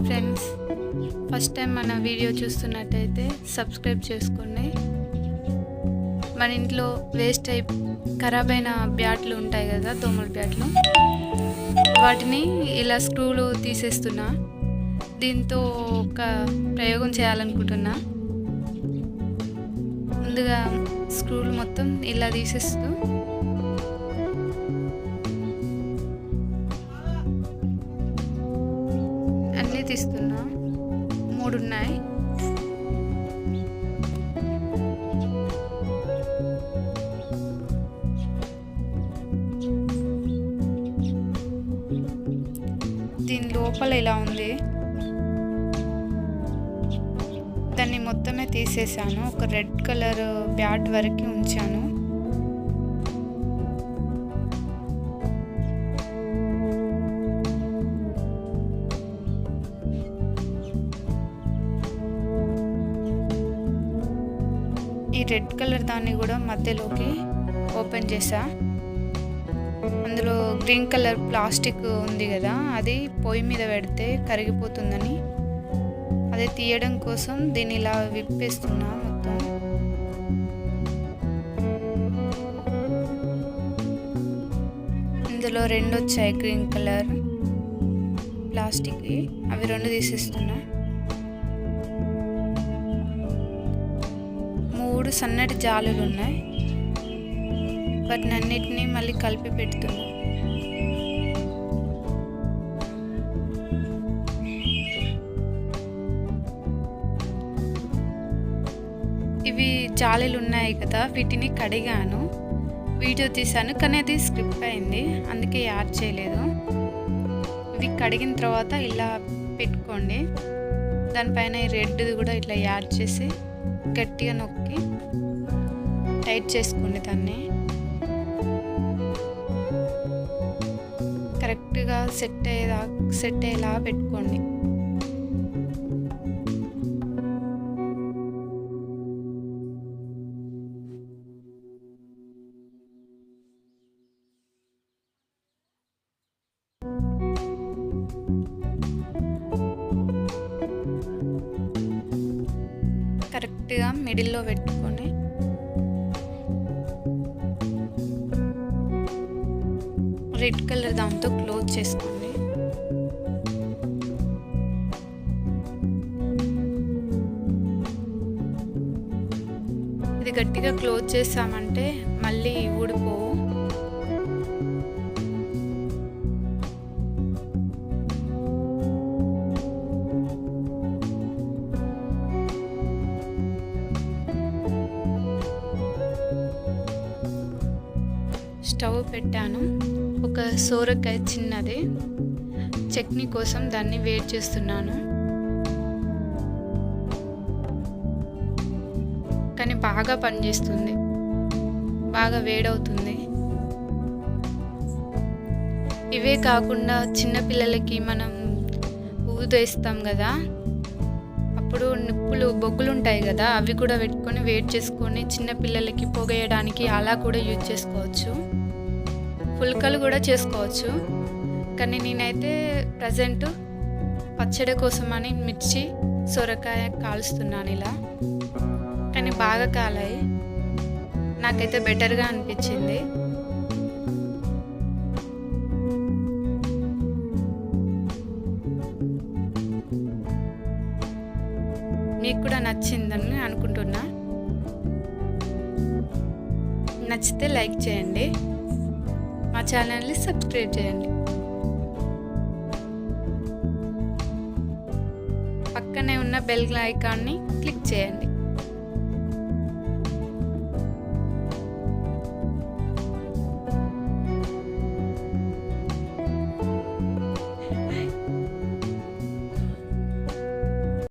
Friends, first time మన video చూస్తున్నట్టయితే subscribe చేసుకోండి. మన ఇంట్లో వేస్ట్ అయి ఖరాబ్ అయిన బ్యాట్లు ఉంటాయి కదా, దోమల బ్యాట్లు, వాటిని ఇలా స్క్రూలు తీసేస్తున్నా. దీంతో ఒక ప్రయోగం చేయాలనుకుంటున్నా. ముందుగా స్క్రూలు మొత్తం ఇలా తీసేస్తూ అన్నీ తీస్తున్నా. 3 ఉన్నాయి. దీని లోపల ఇలా ఉంది. దాన్ని మొత్తమే తీసేసాను. ఒక రెడ్ కలర్ బ్యాట్ వరకు ఉంచాను. ఈ రెడ్ కలర్ దాన్ని కూడా మధ్యలోకి ఓపెన్ చేసా. అందులో గ్రీన్ కలర్ ప్లాస్టిక్ ఉంది కదా, అది పొయ్యి మీద పెడితే కరిగిపోతుందని అదే తీయడం కోసం దీన్ని ఇలా విప్పేస్తున్నా మొత్తం. ఇందులో 2 వచ్చాయి గ్రీన్ కలర్ ప్లాస్టిక్, అవి 2 తీసేస్తున్నా. 3 సన్నటి జాలులు ఉన్నాయి. వాటిని అన్నిటినీ మళ్ళీ కలిపి పెడుతున్నా. ఇవి జాలీలు ఉన్నాయి కదా, వీటిని కడిగాను, వీడియో తీసాను, కానీ అది స్క్రిప్ట్ అయింది, అందుకే యాడ్ చేయలేదు. ఇవి కడిగిన తర్వాత ఇలా పెట్టుకోండి. దానిపైన ఈ రెడ్ది కూడా ఇట్లా యాడ్ చేసి గట్టిగా నొక్కి టైట్ చేసుకోండి. దాన్ని కరెక్ట్గా సెట్ అయ్యేలా పెట్టుకోండి. కరెక్ట్గా మిడిల్లో పెట్టుకొని రెడ్ కలర్ దాంతో క్లోజ్ చేసుకోండి. ఇది గట్టిగా క్లోజ్ చేసామంటే మళ్ళీ ఊడిపోవు. స్టవ్ పెట్టాను. ఒక సోరకాయ చిన్నది చట్నీ కోసం దాన్ని వేడి చేస్తున్నాను. కానీ బాగా పనిచేస్తుంది, బాగా వేడవుతుంది. ఇవే కాకుండా చిన్నపిల్లలకి మనం ఊదేస్తాం కదా, అప్పుడు బొగ్గులు ఉంటాయి కదా, అవి కూడా పెట్టుకొని వేడి చేసుకొని చిన్నపిల్లలకి పొగేయడానికి అలా కూడా యూజ్ చేసుకోవచ్చు. పుల్కలు కూడా చేసుకోవచ్చు. కానీ నేనైతే ప్రజెంట్ పచ్చడి కోసమని మిర్చి సొరకాయ కాలుస్తున్నాను ఇలా. కానీ బాగా కాలాయి, నాకైతే బెటర్గా అనిపించింది. మీకు కూడా నచ్చిందని అనుకుంటున్నా. నచ్చితే లైక్ చేయండి, మా ఛానల్ని సబ్స్క్రైబ్ చేయండి. పక్కనే ఉన్న బెల్ ఐకాన్ని క్లిక్ చేయండి.